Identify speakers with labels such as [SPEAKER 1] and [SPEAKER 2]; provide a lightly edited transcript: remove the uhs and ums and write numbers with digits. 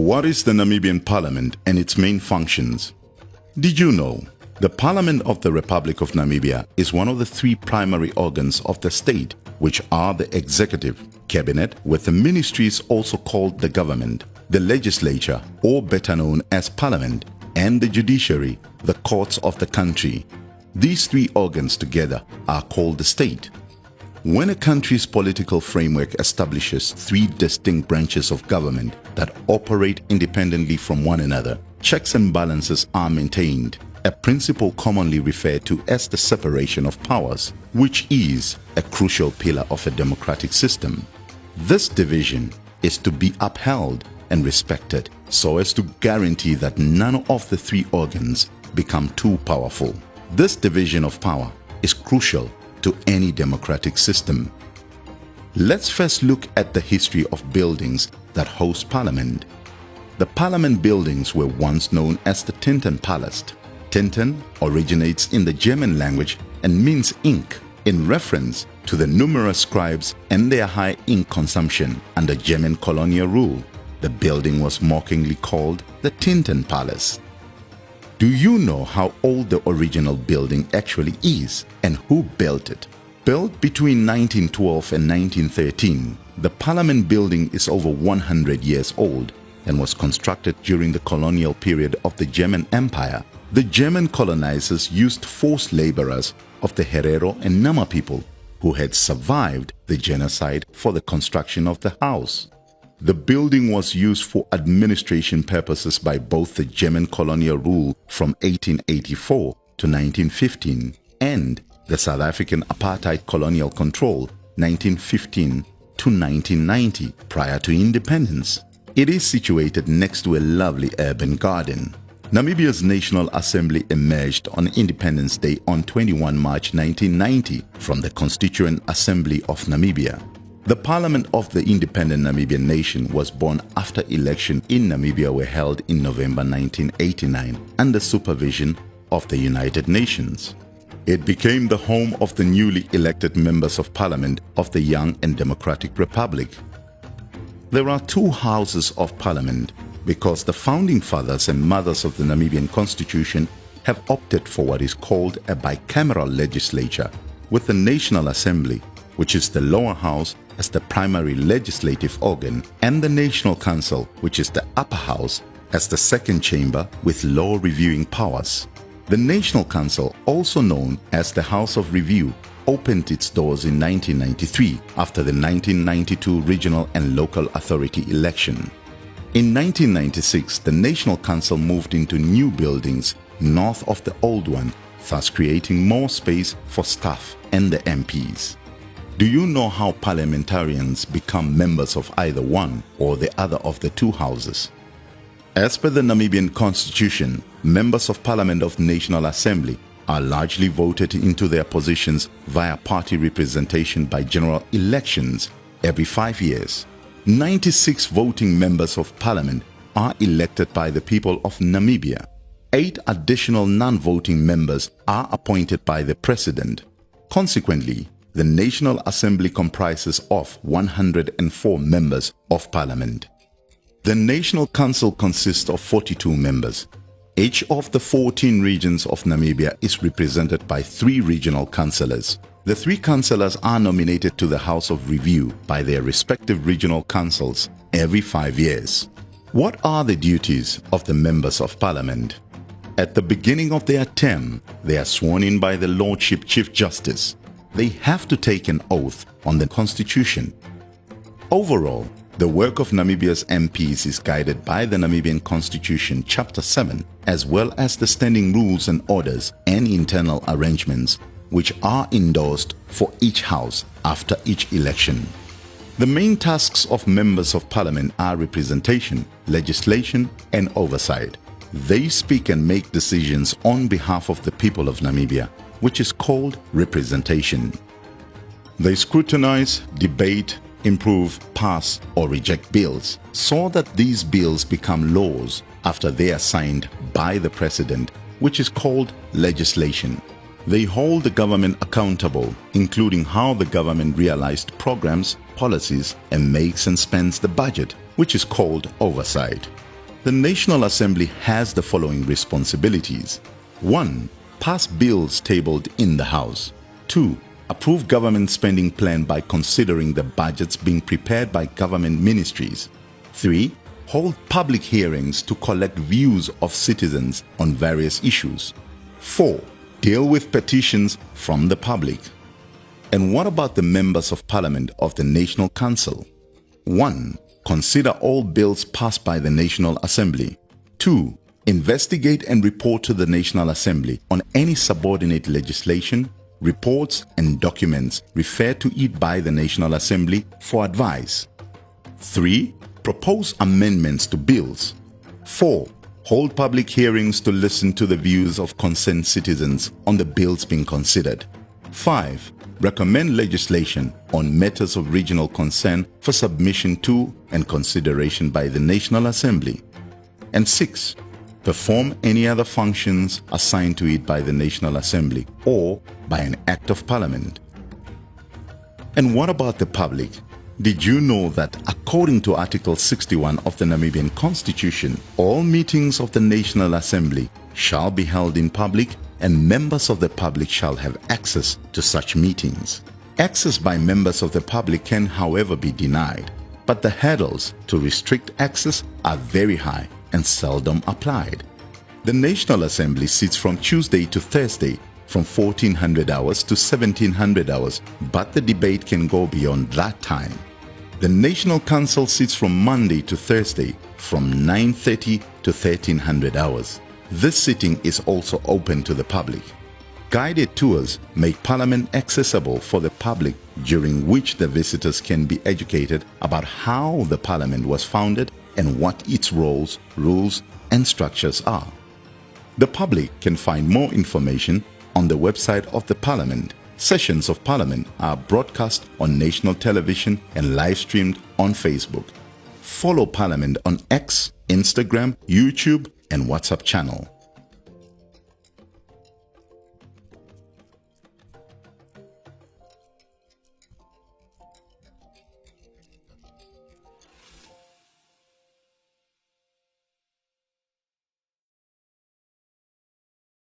[SPEAKER 1] What is the Namibian Parliament and its main functions? Did you know? The Parliament of the Republic of Namibia is one of the three primary organs of the state, which are the executive, cabinet, with the ministries also called the government, the legislature, or better known as parliament, and the judiciary, the courts of the country. These three organs together are called the state. When a country's political framework establishes three distinct branches of government that operate independently from one another, checks and balances are maintained, a principle commonly referred to as the separation of powers, which is a crucial pillar of a democratic system. This division is to be upheld and respected so as to guarantee that none of the three organs become too powerful. This division of power is crucial to any democratic system. Let's first look at the history of buildings that host parliament. The parliament buildings were once known as the Tinten Palace. Tinten originates in the German language and means ink, in reference to the numerous scribes and their high ink consumption under German colonial rule. The building was mockingly called the Tinten Palace. Do you know how old the original building actually is and who built it? Built between 1912 and 1913, the Parliament building is over 100 years old and was constructed during the colonial period of the German Empire. The German colonizers used forced laborers of the Herero and Nama people who had survived the genocide for the construction of the house. The building was used for administration purposes by both the German colonial rule from 1884 to 1915 and the South African apartheid colonial control 1915 to 1990 prior to independence. It is situated next to a lovely urban garden. Namibia's National Assembly emerged on Independence Day on 21 March 1990 from the Constituent Assembly of Namibia. The Parliament of the independent Namibian nation was born after elections in Namibia were held in November 1989 under supervision of the United Nations. It became the home of the newly elected members of Parliament of the young and democratic republic. There are two houses of Parliament because the founding fathers and mothers of the Namibian Constitution have opted for what is called a bicameral legislature, with the National Assembly, which is the lower house, as the primary legislative organ, and the National Council, which is the upper house, as the second chamber with law reviewing powers. The National Council, also known as the House of Review, opened its doors in 1993 after the 1992 regional and local authority election. In 1996, the National Council moved into new buildings north of the old one, thus creating more space for staff and the MPs. Do you know how parliamentarians become members of either one or the other of the two houses? As per the Namibian Constitution, members of Parliament of the National Assembly are largely voted into their positions via party representation by general elections every 5 years. 96 voting members of Parliament are elected by the people of Namibia. 8 additional non-voting members are appointed by the President. Consequently, the National Assembly comprises of 104 members of Parliament. The National Council consists of 42 members. Each of the 14 regions of Namibia is represented by 3 regional councillors. The 3 councillors are nominated to the House of Review by their respective regional councils every 5 years. What are the duties of the members of Parliament? At the beginning of their term, they are sworn in by the Lordship Chief Justice. They have to take an oath on the Constitution. Overall, the work of Namibia's MPs is guided by the Namibian Constitution Chapter 7, as well as the standing rules and orders and internal arrangements, which are endorsed for each house after each election. The main tasks of members of Parliament are representation, legislation, and oversight. They speak and make decisions on behalf of the people of Namibia, which is called representation. They scrutinize, debate, improve, pass, or reject bills so that these bills become laws after they are signed by the President, which is called legislation. They hold the government accountable, including how the government realized programs, policies, and makes and spends the budget, which is called oversight. The National Assembly has the following responsibilities. 1. Pass bills tabled in the House. 2. Approve government spending plan by considering the budgets being prepared by government ministries. 3. Hold public hearings to collect views of citizens on various issues. 4. Deal with petitions from the public. And what about the members of Parliament of the National Council? 1. Consider all bills passed by the National Assembly. 2. Investigate and report to the National Assembly on any subordinate legislation, reports and documents referred to it by the National Assembly for advice. 3. Propose amendments to bills. 4. Hold public hearings to listen to the views of concerned citizens on the bills being considered. 5. Recommend legislation on matters of regional concern for submission to and consideration by the National Assembly. And 6. Perform any other functions assigned to it by the National Assembly or by an Act of Parliament. And what about the public? Did you know that according to Article 61 of the Namibian Constitution, all meetings of the National Assembly shall be held in public and members of the public shall have access to such meetings. Access by members of the public can, however, be denied, but the hurdles to restrict access are very high and seldom applied. The National Assembly sits from Tuesday to Thursday from 1400 hours to 1700 hours, but the debate can go beyond that time. The National Council sits from Monday to Thursday from 9:30 to 1300 hours. This sitting is also open to the public. Guided tours make Parliament accessible for the public, during which the visitors can be educated about how the Parliament was founded and what its roles, rules, and structures are. The public can find more information on the website of the Parliament. Sessions of Parliament are broadcast on national television and live-streamed on Facebook. Follow Parliament on X, Instagram, YouTube, and WhatsApp channel.